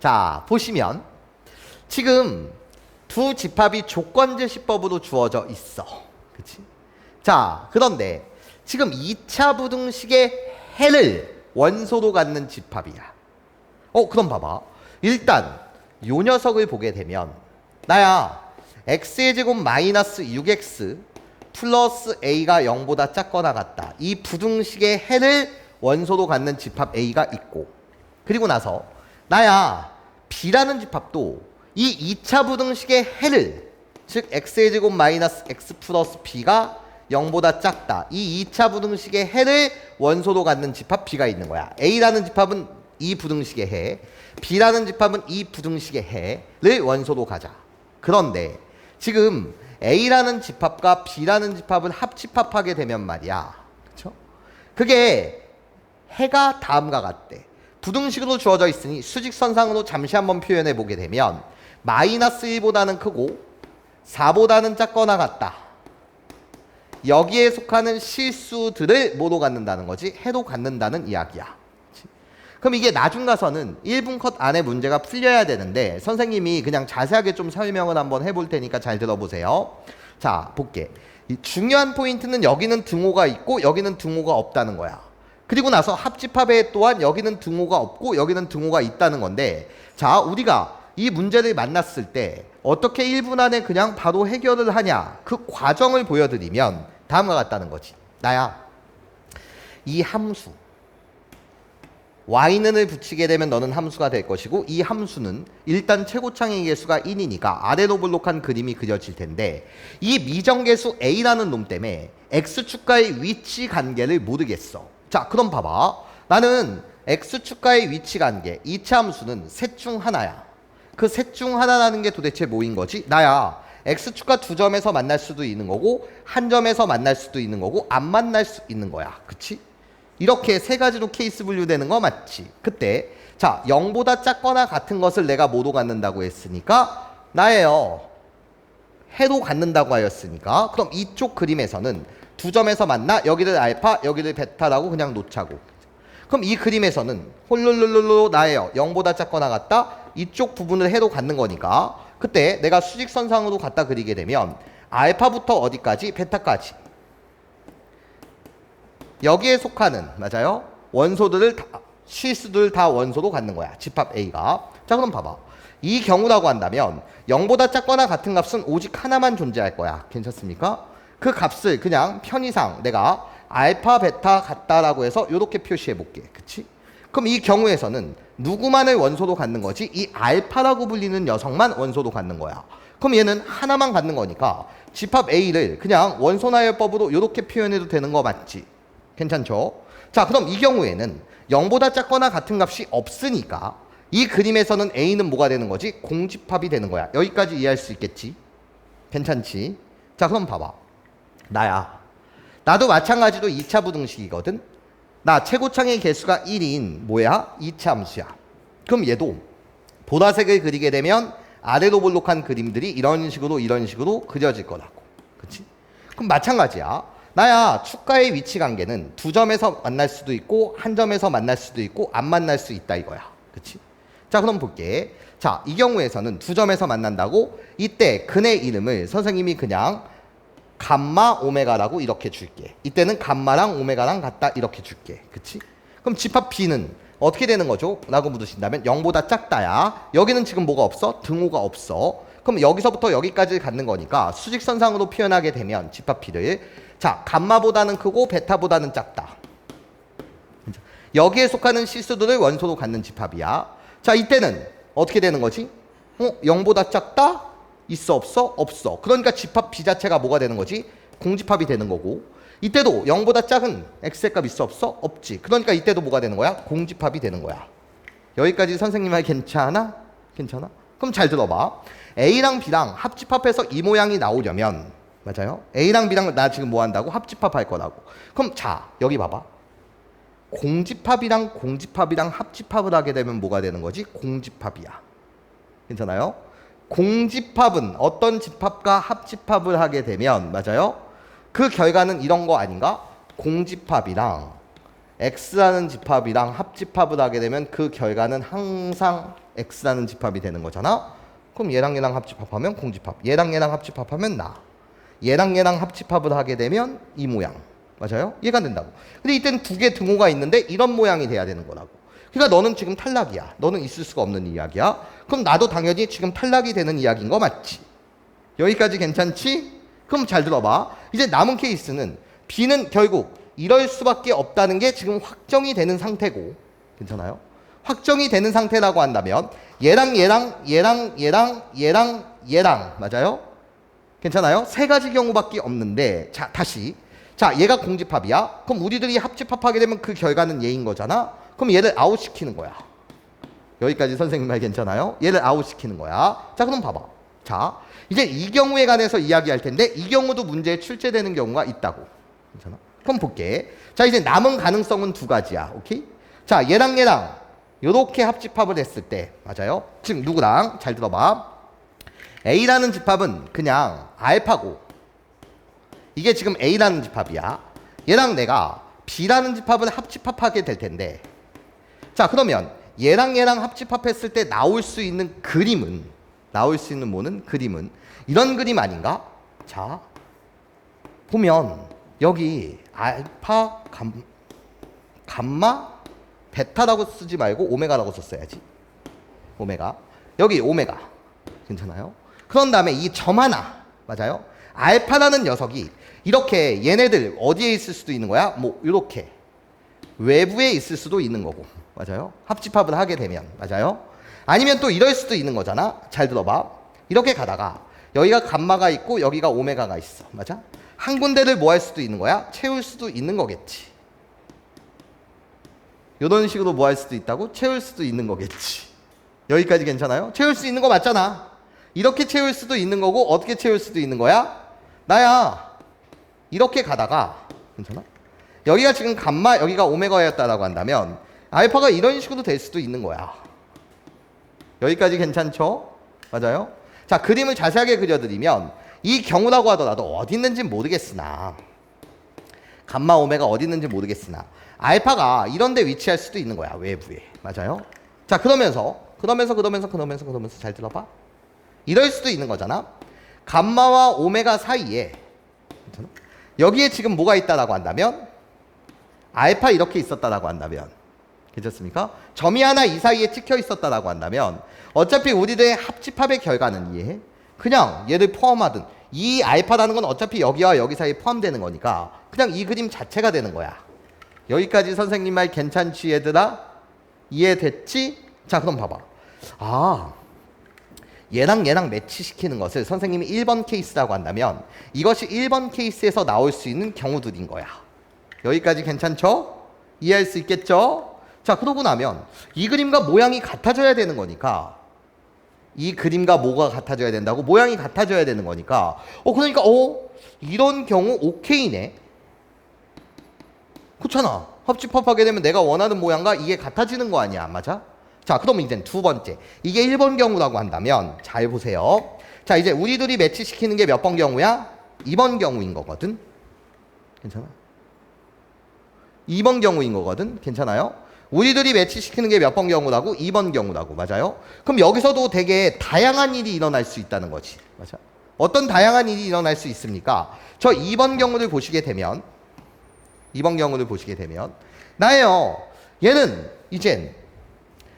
자, 보시면 지금 두 집합이 조건제시법으로 주어져 있어. 그치? 자, 그런데 지금 2차 부등식의 해를 원소로 갖는 집합이야. 그럼 봐봐. 일단 요 녀석을 보게 되면 나야 x의 제곱 마이너스 6x 플러스 a가 0보다 작거나 같다. 이 부등식의 해를 원소로 갖는 집합 a가 있고, 그리고 나서 나야 b라는 집합도 이 2차 부등식의 해를, 즉 x의 제곱 마이너스 x 플러스 b가 0보다 작다. 이 2차 부등식의 해를 원소로 갖는 집합 b가 있는 거야. a라는 집합은 이 부등식의 해, b라는 집합은 이 부등식의 해를 원소로 가자. 그런데 지금 a라는 집합과 b라는 집합을 합집합하게 되면 말이야. 그쵸? 그게 해가 다음과 같대. 부등식으로 주어져 있으니 수직선상으로 잠시 한번 표현해 보게 되면 마이너스 1보다는 크고 4보다는 작거나 같다. 여기에 속하는 실수들을 뭐로 갖는다는 거지? 해로 갖는다는 이야기야. 그럼 이게 나중 가서는 1분 컷 안에 문제가 풀려야 되는데 선생님이 그냥 자세하게 좀 설명을 한번 해볼 테니까 잘 들어보세요. 자, 볼게. 이 중요한 포인트는 여기는 등호가 있고 여기는 등호가 없다는 거야. 그리고 나서 합집합에 또한 여기는 등호가 없고 여기는 등호가 있다는 건데, 자, 우리가 이 문제를 만났을 때 어떻게 1분 안에 그냥 바로 해결을 하냐, 그 과정을 보여드리면 다음과 같다는 거지. 나야, 이 함수 y는을 붙이게 되면 너는 함수가 될 것이고, 이 함수는 일단 최고창의 개수가 1이니까 아래로 볼록한 그림이 그려질 텐데, 이 미정계수 a라는 놈 때문에 x축과의 위치 관계를 모르겠어. 자, 그럼 봐봐. 나는 x축과의 위치 관계, 2차 함수는 셋 중 하나야. 그 셋 중 하나라는 게 도대체 뭐인 거지? 나야, x축과 두 점에서 만날 수도 있는 거고 한 점에서 만날 수도 있는 거고 안 만날 수 있는 거야. 그치? 이렇게 세 가지로 케이스 분류되는 거 맞지? 그때 자, 0보다 작거나 같은 것을 내가 뭐로 갖는다고 했으니까 나예요, 해로 갖는다고 하였으니까, 그럼 이쪽 그림에서는 두 점에서 만나, 여기를 알파 여기를 베타라고 그냥 놓자고. 그럼 이 그림에서는 홀룰룰룰루 나예요, 0보다 작거나 같다, 이쪽 부분을 해로 갖는 거니까 그때 내가 수직선상으로 갖다 그리게 되면 알파부터 어디까지? 베타까지. 여기에 속하는, 맞아요, 원소들을 실수들 다 원소로 갖는 거야, 집합 A가. 자, 그럼 봐봐. 이 경우라고 한다면 0보다 작거나 같은 값은 오직 하나만 존재할 거야. 괜찮습니까? 그 값을 그냥 편의상 내가 알파 베타 같다라고 해서 이렇게 표시해 볼게. 그치? 그럼 이 경우에서는 누구만을 원소로 갖는 거지? 이 알파라고 불리는 녀석만 원소로 갖는 거야. 그럼 얘는 하나만 갖는 거니까 집합 A를 그냥 원소나열법으로 이렇게 표현해도 되는 거 맞지? 괜찮죠? 자, 그럼 이 경우에는 0보다 작거나 같은 값이 없으니까 이 그림에서는 A는 뭐가 되는 거지? 공집합이 되는 거야. 여기까지 이해할 수 있겠지? 괜찮지? 자, 그럼 봐봐. 나야, 나도 마찬가지로 2차 부등식이거든. 나 최고창의 개수가 1인 뭐야? 2차 함수야. 그럼 얘도 보라색을 그리게 되면 아래로 볼록한 그림들이 이런 식으로 그려질 거라고. 그치? 그럼 마찬가지야. 나야, 축과의 위치 관계는 두 점에서 만날 수도 있고 한 점에서 만날 수도 있고 안 만날 수 있다 이거야. 그치? 자, 그럼 볼게. 자, 이 경우에서는 두 점에서 만난다고, 이때 근의 이름을 선생님이 그냥 감마 오메가라고 이렇게 줄게. 이때는 감마랑 오메가랑 같다 이렇게 줄게. 그치? 그럼 집합 B는 어떻게 되는 거죠? 라고 물으신다면 0보다 작다야. 여기는 지금 뭐가 없어? 등호가 없어. 그럼 여기서부터 여기까지 갖는 거니까 수직선상으로 표현하게 되면 집합 B를, 자, 감마보다는 크고 베타보다는 작다. 여기에 속하는 실수들을 원소로 갖는 집합이야. 자, 이때는 어떻게 되는 거지? 0보다 작다? 있어 없어? 없어. 그러니까 집합 B 자체가 뭐가 되는 거지? 공집합이 되는 거고, 이때도 0보다 작은 x의 값 있어 없어? 없지. 그러니까 이때도 뭐가 되는 거야? 공집합이 되는 거야. 여기까지 선생님 말 괜찮아? 괜찮아? 그럼 잘 들어봐. A랑 B랑 합집합해서 이 모양이 나오려면, 맞아요, A랑 B랑 나 지금 뭐 한다고? 합집합할 거라고. 그럼 자, 여기 봐봐. 공집합이랑 공집합이랑 합집합을 하게 되면 뭐가 되는 거지? 공집합이야. 괜찮아요? 공집합은 어떤 집합과 합집합을 하게 되면, 맞아요, 그 결과는 이런 거 아닌가? 공집합이랑 x라는 집합이랑 합집합을 하게 되면 그 결과는 항상 x라는 집합이 되는 거잖아. 그럼 얘랑 얘랑 합집합하면 공집합, 얘랑 얘랑 합집합하면 나, 얘랑 얘랑 합집합을 하게 되면 이 모양. 맞아요? 이해가 된다고. 근데 이때는 두 개 등호가 있는데 이런 모양이 돼야 되는 거라고. 그러니까 너는 지금 탈락이야. 너는 있을 수가 없는 이야기야. 그럼 나도 당연히 지금 탈락이 되는 이야기인 거 맞지? 여기까지 괜찮지? 그럼 잘 들어봐. 이제 남은 케이스는 B는 결국 이럴 수밖에 없다는 게 지금 확정이 되는 상태고, 괜찮아요? 확정이 되는 상태라고 한다면 얘랑 얘랑 얘랑 얘랑 얘랑 얘랑 맞아요? 괜찮아요? 세 가지 경우밖에 없는데, 자 다시, 자 얘가 공집합이야. 그럼 우리들이 합집합하게 되면 그 결과는 얘인 거잖아. 그럼 얘를 아웃시키는 거야. 여기까지 선생님 말 괜찮아요? 얘를 아웃시키는 거야. 자 그럼 봐봐. 자 이제 이 경우에 관해서 이야기할 텐데, 이 경우도 문제에 출제되는 경우가 있다고. 괜찮아? 그럼 볼게. 자 이제 남은 가능성은 두 가지야. 오케이? 자 얘랑 얘랑 요렇게 합집합을 했을 때, 맞아요? 지금 누구랑? 잘 들어봐. A라는 집합은 그냥 알파고, 이게 지금 A라는 집합이야. 얘랑 내가 B라는 집합을 합집합하게 될 텐데, 자 그러면 얘랑 얘랑 합집합했을 때 나올 수 있는 그림은, 나올 수 있는 뭐는? 그림은 이런 그림 아닌가? 자 보면 여기 알파 감마 베타라고 쓰지 말고 오메가라고 썼어야지. 오메가. 여기 오메가. 괜찮아요? 그런 다음에 이 점 하나, 맞아요? 알파라는 녀석이 이렇게 얘네들 어디에 있을 수도 있는 거야? 뭐 이렇게 외부에 있을 수도 있는 거고, 맞아요? 합집합을 하게 되면, 맞아요? 아니면 또 이럴 수도 있는 거잖아. 잘 들어봐. 이렇게 가다가 여기가 감마가 있고 여기가 오메가가 있어. 맞아? 한 군데를 뭐 할 수도 있는 거야? 채울 수도 있는 거겠지. 이런 식으로 뭐 할 수도 있다고? 채울 수도 있는 거겠지. 여기까지 괜찮아요? 채울 수 있는 거 맞잖아. 이렇게 채울 수도 있는 거고, 어떻게 채울 수도 있는 거야? 나야 이렇게 가다가, 괜찮아? 여기가 지금 감마, 여기가 오메가였다라고 한다면 알파가 이런 식으로 될 수도 있는 거야. 여기까지 괜찮죠? 맞아요? 자 그림을 자세하게 그려드리면, 이 경우라고 하더라도 어디 있는지 모르겠으나, 감마 오메가 어디 있는지 모르겠으나 알파가 이런 데 위치할 수도 있는 거야, 외부에. 맞아요? 자 그러면서 잘 들어봐. 이럴 수도 있는 거잖아. 감마와 오메가 사이에, 괜찮아? 여기에 지금 뭐가 있다라고 한다면, 알파 이렇게 있었다라고 한다면, 괜찮습니까? 점이 하나 이 사이에 찍혀 있었다라고 한다면, 어차피 우리들의 합집합의 결과는 이해해? 그냥 얘를 포함하든, 이 알파라는 건 어차피 여기와 여기 사이에 포함되는 거니까 그냥 이 그림 자체가 되는 거야. 여기까지 선생님 말 괜찮지 얘들아? 이해됐지? 자 그럼 봐봐. 아 얘랑 얘랑 매치시키는 것을 선생님이 1번 케이스라고 한다면, 이것이 1번 케이스에서 나올 수 있는 경우들인 거야. 여기까지 괜찮죠? 이해할 수 있겠죠? 자 그러고 나면 이 그림과 모양이 같아져야 되는 거니까, 이 그림과 뭐가 같아져야 된다고? 모양이 같아져야 되는 거니까, 그러니까 이런 경우 오케이네. 그렇잖아. 합집합하게 되면 내가 원하는 모양과 이게 같아지는 거 아니야, 맞아? 자 그러면 이제 두 번째, 이게 1번 경우라고 한다면 잘 보세요. 자 이제 우리들이 매치시키는 게 몇 번 경우야? 2번 경우인 거거든. 괜찮아? 2번 경우인 거거든. 괜찮아요? 우리들이 매치시키는 게 몇 번 경우라고? 2번 경우라고. 맞아요? 그럼 여기서도 되게 다양한 일이 일어날 수 있다는 거지. 맞아? 어떤 다양한 일이 일어날 수 있습니까? 저 2번 경우를 보시게 되면, 2번 경우를 보시게 되면, 나예요. 얘는 이젠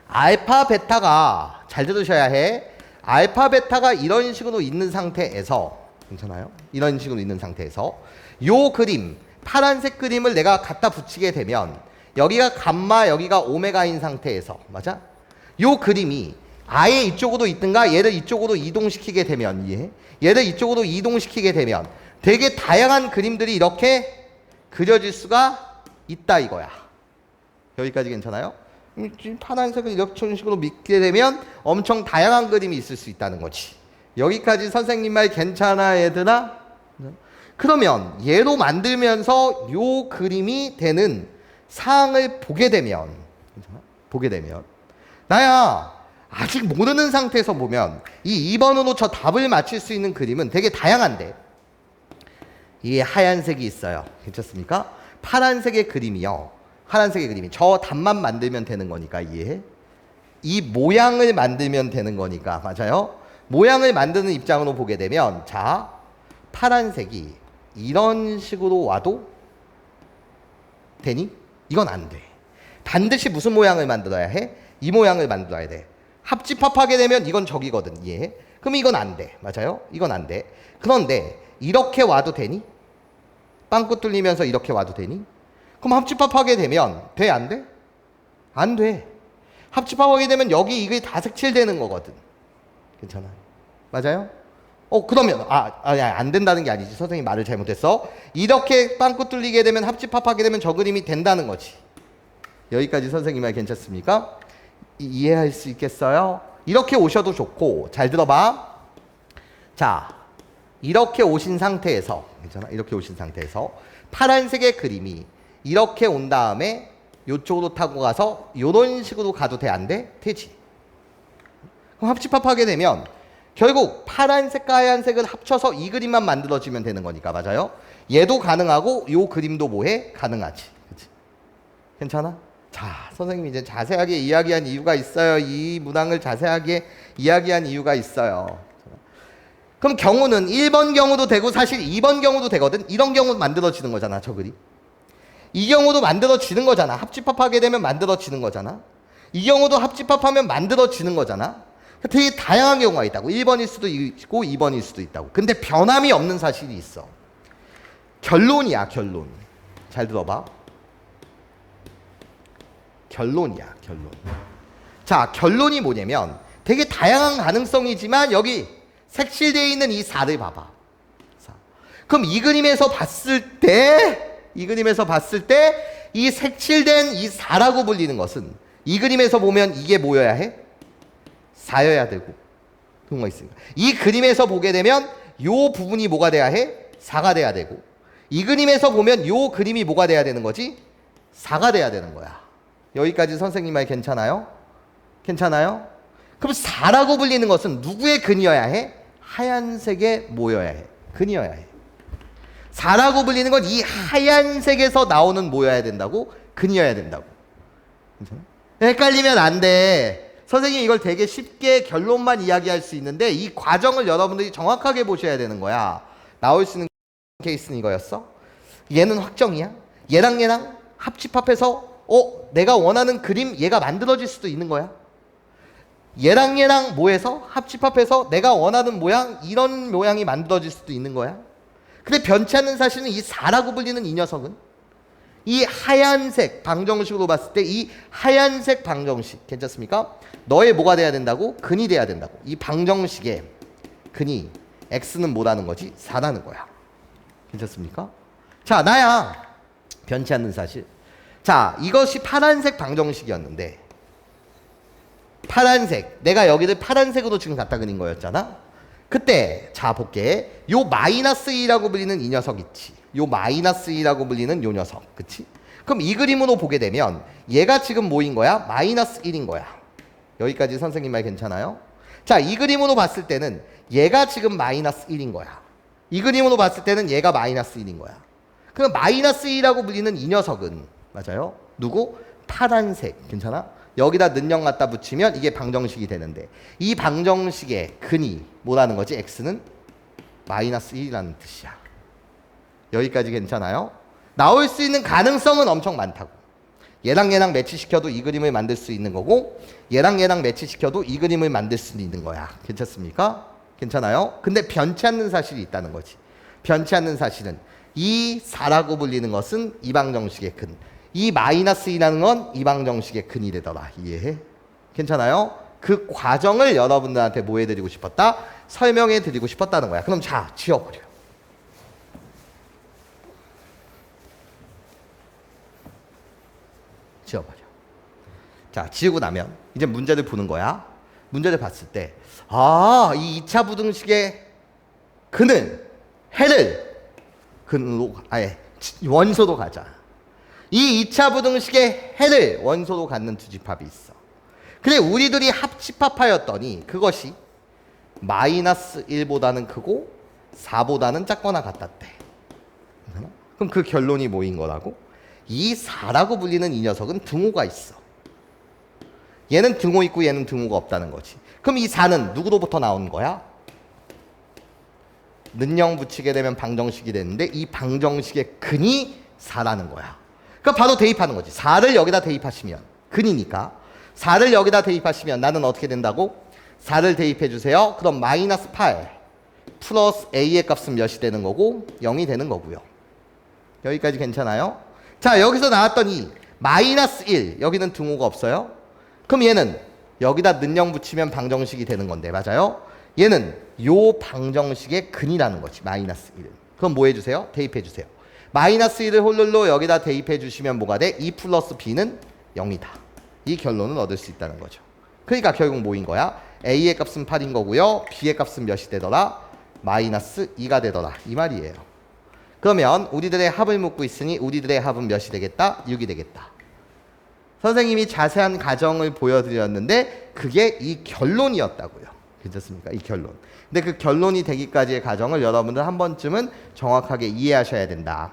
알파 베타가, 잘 들으셔야 해. 알파 베타가 이런 식으로 있는 상태에서, 괜찮아요? 이런 식으로 있는 상태에서 요 그림, 파란색 그림을 내가 갖다 붙이게 되면, 여기가 감마, 여기가 오메가인 상태에서, 맞아? 요 그림이 아예 이쪽으로 있든가 얘를 이쪽으로 이동시키게 되면, 이해해? 얘를 이쪽으로 이동시키게 되면 되게 다양한 그림들이 이렇게 그려질 수가 있다 이거야. 여기까지 괜찮아요? 파란색을 이런 식으로 믿게 되면 엄청 다양한 그림이 있을 수 있다는 거지. 여기까지 선생님 말 괜찮아 얘들아? 그러면 얘로 만들면서 요 그림이 되는 사항을 보게 되면, 나야 아직 모르는 상태에서 보면 이 2번으로 저 답을 맞출 수 있는 그림은 되게 다양한데, 이 하얀색이 있어요. 괜찮습니까? 파란색의 그림이요. 파란색의 그림이 저 답만 만들면 되는 거니까 이해해? 이 모양을 만들면 되는 거니까 맞아요? 모양을 만드는 입장으로 보게 되면 자 파란색이 이런 식으로 와도 되니? 이건 안 돼. 반드시 무슨 모양을 만들어야 해? 이 모양을 만들어야 돼. 합집합하게 되면 이건 저기거든. 이해해? 그럼 이건 안 돼. 맞아요? 이건 안 돼. 그런데 이렇게 와도 되니? 빵꾸 뚫리면서 이렇게 와도 되니? 그럼 합집합하게 되면 돼? 안 돼? 안 돼. 합집합하게 되면 여기 이게 다 색칠되는 거거든. 괜찮아? 맞아요? 그러면 안 된다는 게 아니지. 선생님 말을 잘못했어. 이렇게 빵꾸 뚫리게 되면 합집합하게 되면 저 그림이 된다는 거지. 여기까지 선생님 말 괜찮습니까? 이해할 수 있겠어요? 이렇게 오셔도 좋고 잘 들어봐. 자, 이렇게 오신 상태에서 괜찮아? 이렇게 오신 상태에서 파란색의 그림이 이렇게 온 다음에 이쪽으로 타고 가서 이런 식으로 가도 돼? 안 돼? 되지. 그럼 합집합하게 되면 결국 파란색과 하얀색을 합쳐서 이 그림만 만들어지면 되는 거니까 맞아요? 얘도 가능하고 요 그림도 뭐해? 가능하지. 그치? 괜찮아? 자, 선생님이 이제 자세하게 이야기한 이유가 있어요. 이 문항을 자세하게 이야기한 이유가 있어요. 그럼 경우는 1번 경우도 되고 사실 2번 경우도 되거든. 이런 경우도 만들어지는 거잖아, 저 그림. 이 경우도 만들어지는 거잖아. 합집합하게 되면 만들어지는 거잖아. 이 경우도 합집합하면 만들어지는 거잖아. 되게 다양한 경우가 있다고. 1번일 수도 있고 2번일 수도 있다고. 근데 변함이 없는 사실이 있어. 결론이야, 결론. 잘 들어봐. 결론이야, 결론. 자, 결론이 뭐냐면 되게 다양한 가능성이지만 여기 색칠되어 있는 이 4를 봐봐. 4. 그럼 이 그림에서 봤을 때 이 색칠된 이 4라고 불리는 것은 이 그림에서 보면 이게 뭐여야 해? 4여야 되고 그런 거 있습니다. 이 그림에서 보게 되면 요 부분이 뭐가 돼야 해? 4가 돼야 되고 이 그림에서 보면 요 그림이 뭐가 돼야 되는 거지? 4가 돼야 되는 거야. 여기까지 선생님 말 괜찮아요? 괜찮아요? 그럼 4라고 불리는 것은 누구의 근이어야 해? 하얀색의 뭐여야 해? 근이어야 해. 4라고 불리는 건 이 하얀색에서 나오는 뭐여야 된다고? 근이어야 된다고. 괜찮아? 헷갈리면 안 돼. 선생님 이걸 되게 쉽게 결론만 이야기할 수 있는데 이 과정을 여러분들이 정확하게 보셔야 되는 거야. 나올 수 있는 케이스는 이거였어. 얘는 확정이야. 얘랑 합집합해서 내가 원하는 그림 얘가 만들어질 수도 있는 거야. 얘랑 뭐해서 합집합해서 내가 원하는 모양 이런 모양이 만들어질 수도 있는 거야. 근데 변치 않는 사실은 이 4라고 불리는 이 녀석은 이 하얀색 방정식으로 봤을 때 이 하얀색 방정식 괜찮습니까? 너의 뭐가 돼야 된다고? 근이 돼야 된다고. 이 방정식의 근이 x는 뭐라는 거지? 4라는 거야. 괜찮습니까? 자, 나야 변치 않는 사실. 자, 이것이 파란색 방정식이었는데 파란색 내가 여기를 파란색으로 지금 갖다 그린 거였잖아. 그때 자 볼게. 요 마이너스 2라고 불리는 이 녀석 있지. 요 마이너스 2라고 불리는 요 녀석. 그치? 그럼 이 그림으로 보게 되면 얘가 지금 뭐인 거야? 마이너스 1인 거야. 여기까지 선생님 말 괜찮아요? 자, 이 그림으로 봤을 때는 얘가 지금 마이너스 1인 거야. 이 그림으로 봤을 때는 얘가 마이너스 1인 거야. 그럼 마이너스 2라고 불리는 이 녀석은 맞아요? 누구? 파란색. 괜찮아? 여기다 는영 갖다 붙이면 이게 방정식이 되는데 이 방정식의 근이 뭐라는 거지? x는 마이너스 1이라는 뜻이야. 여기까지 괜찮아요? 나올 수 있는 가능성은 엄청 많다고. 얘랑 매치시켜도 이 그림을 만들 수 있는 거고 얘랑 매치시켜도 이 그림을 만들 수 있는 거야. 괜찮습니까? 괜찮아요? 근데 변치 않는 사실이 있다는 거지. 변치 않는 사실은 이 4라고 불리는 것은 이 방정식의 근. 이 마이너스 2라는 건 이 방정식의 근이 되더라. 이해해? 괜찮아요? 그 과정을 여러분들한테 뭐 해드리고 싶었다? 설명해드리고 싶었다는 거야. 그럼 자, 지워버려. 지워버려. 자, 지우고 나면 이제 문제를 보는 거야. 문제를 봤을 때 이 2차 부등식의 근을 해를 근으로 원소로 가자. 이 2차 부등식의 해를 원소로 갖는 두 집합이 있어. 근데 우리들이 합집합하였더니 그것이 마이너스 1보다는 크고 4보다는 작거나 같았대. 그럼 그 결론이 뭐인 거라고? 이 4라고 불리는 이 녀석은 등호가 있어. 얘는 등호 있고 얘는 등호가 없다는 거지. 그럼 이 4는 누구로부터 나온 거야? 는영 붙이게 되면 방정식이 되는데 이 방정식의 근이 4라는 거야. 그럼 바로 대입하는 거지. 4를 여기다 대입하시면 근이니까 4를 여기다 대입하시면 나는 어떻게 된다고? 4를 대입해 주세요. 그럼 마이너스 8 플러스 a의 값은 몇이 되는 거고 0이 되는 거고요. 여기까지 괜찮아요? 자, 여기서 나왔던 이 마이너스 1 여기는 등호가 없어요. 그럼 얘는 여기다 는영 붙이면 방정식이 되는 건데 맞아요? 얘는 요 방정식의 근이라는 거지. 마이너스 1은. 그럼 뭐 해주세요? 대입해 주세요. 마이너스 1을 홀룰로 여기다 대입해 주시면 뭐가 돼? 2 플러스 b는 0이다. 이 결론을 얻을 수 있다는 거죠. 그러니까 결국 뭐인 거야? a의 값은 8인 거고요. b의 값은 몇이 되더라? 마이너스 2가 되더라. 이 말이에요. 그러면 우리들의 합을 묻고 있으니 우리들의 합은 몇이 되겠다? 6이 되겠다. 선생님이 자세한 가정을 보여드렸는데 그게 이 결론이었다고요. 괜찮습니까? 이 결론. 근데 그 결론이 되기까지의 과정을 여러분들 한 번쯤은 정확하게 이해하셔야 된다.